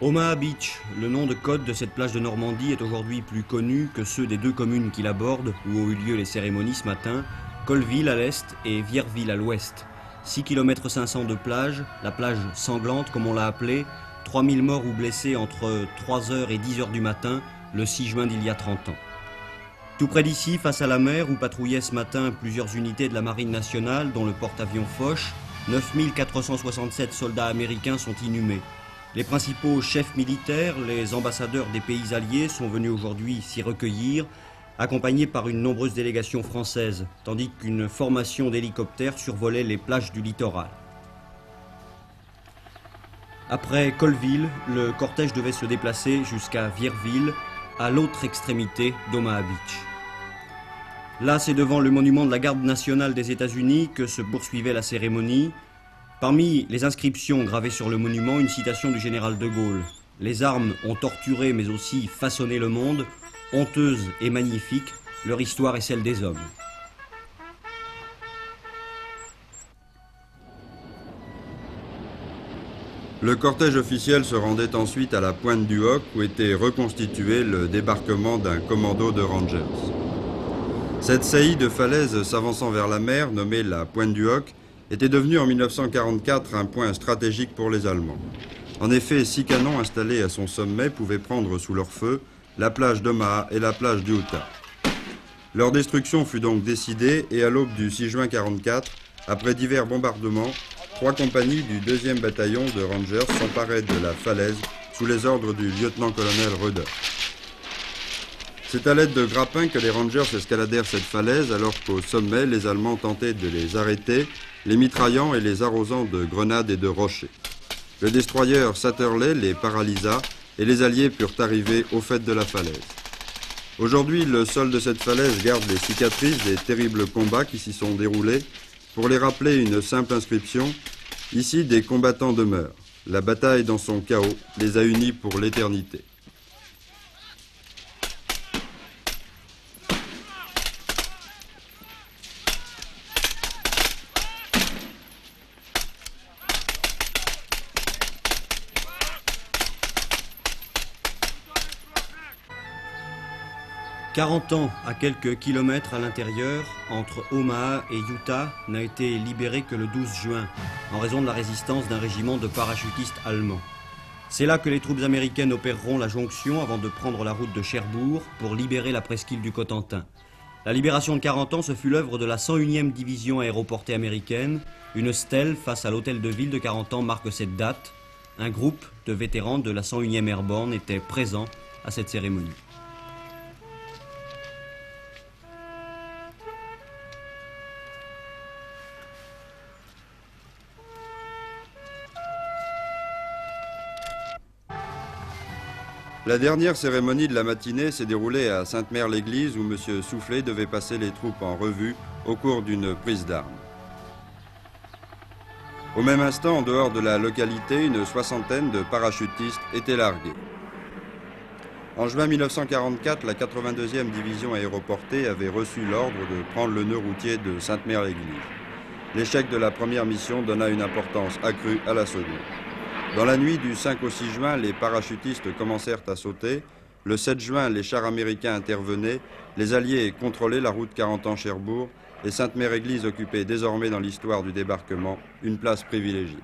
Omaha Beach, le nom de code de cette plage de Normandie, est aujourd'hui plus connu que ceux des deux communes qui l'abordent, où ont eu lieu les cérémonies ce matin, Colville à l'est et Vierville à l'ouest. 6 km 500 de plage, la plage sanglante comme on l'a appelée, 3000 morts ou blessés entre 3h et 10h du matin, le 6 juin d'il y a 30 ans. Tout près d'ici, face à la mer, où patrouillaient ce matin plusieurs unités de la Marine nationale, dont le porte-avions Foch, 9467 soldats américains sont inhumés. Les principaux chefs militaires, les ambassadeurs des pays alliés sont venus aujourd'hui s'y recueillir, accompagnés par une nombreuse délégation française, tandis qu'une formation d'hélicoptères survolait les plages du littoral. Après Colville, le cortège devait se déplacer jusqu'à Vierville, à l'autre extrémité d'Omaha Beach. Là, c'est devant le monument de la Garde nationale des États-Unis que se poursuivait la cérémonie. Parmi les inscriptions gravées sur le monument, une citation du général de Gaulle. « Les armes ont torturé mais aussi façonné le monde, honteuses et magnifiques, leur histoire est celle des hommes. » Le cortège officiel se rendait ensuite à la pointe du Hoc où était reconstitué le débarquement d'un commando de Rangers. Cette saillie de falaise s'avançant vers la mer, nommée la pointe du Hoc, était devenue en 1944 un point stratégique pour les Allemands. En effet, 6 canons installés à son sommet pouvaient prendre sous leur feu la plage d'Omaha et la plage d'Utah. Leur destruction fut donc décidée et à l'aube du 6 juin 1944, après divers bombardements, 3 compagnies du 2e bataillon de Rangers s'emparaient de la falaise sous les ordres du lieutenant-colonel Röder. C'est à l'aide de grappins que les Rangers escaladèrent cette falaise alors qu'au sommet, les Allemands tentaient de les arrêter, les mitraillant et les arrosant de grenades et de rochers. Le destroyer Satterley les paralysa et les Alliés purent arriver au faîte de la falaise. Aujourd'hui, le sol de cette falaise garde les cicatrices des terribles combats qui s'y sont déroulés. Pour les rappeler une simple inscription, ici des combattants demeurent. La bataille dans son chaos les a unis pour l'éternité. « 40 ans à quelques kilomètres à l'intérieur, entre Omaha et Utah, n'a été libéré que le 12 juin, en raison de la résistance d'un régiment de parachutistes allemands. C'est là que les troupes américaines opéreront la jonction avant de prendre la route de Cherbourg pour libérer la presqu'île du Cotentin. La libération de 40 ans, ce fut l'œuvre de la 101e division aéroportée américaine. Une stèle face à l'hôtel de ville de 40 ans marque cette date. Un groupe de vétérans de la 101e Airborne était présent à cette cérémonie. La dernière cérémonie de la matinée s'est déroulée à Sainte-Mère-l'Église où M. Soufflet devait passer les troupes en revue au cours d'une prise d'armes. Au même instant, en dehors de la localité, une soixantaine de parachutistes étaient largués. En juin 1944, la 82e division aéroportée avait reçu l'ordre de prendre le nœud routier de Sainte-Mère-l'Église. L'échec de la première mission donna une importance accrue à la seconde. Dans la nuit du 5 au 6 juin, les parachutistes commencèrent à sauter. Le 7 juin, les chars américains intervenaient. Les Alliés contrôlaient la route 40 ans Cherbourg et Sainte-Mère-Église occupait désormais dans l'histoire du débarquement une place privilégiée.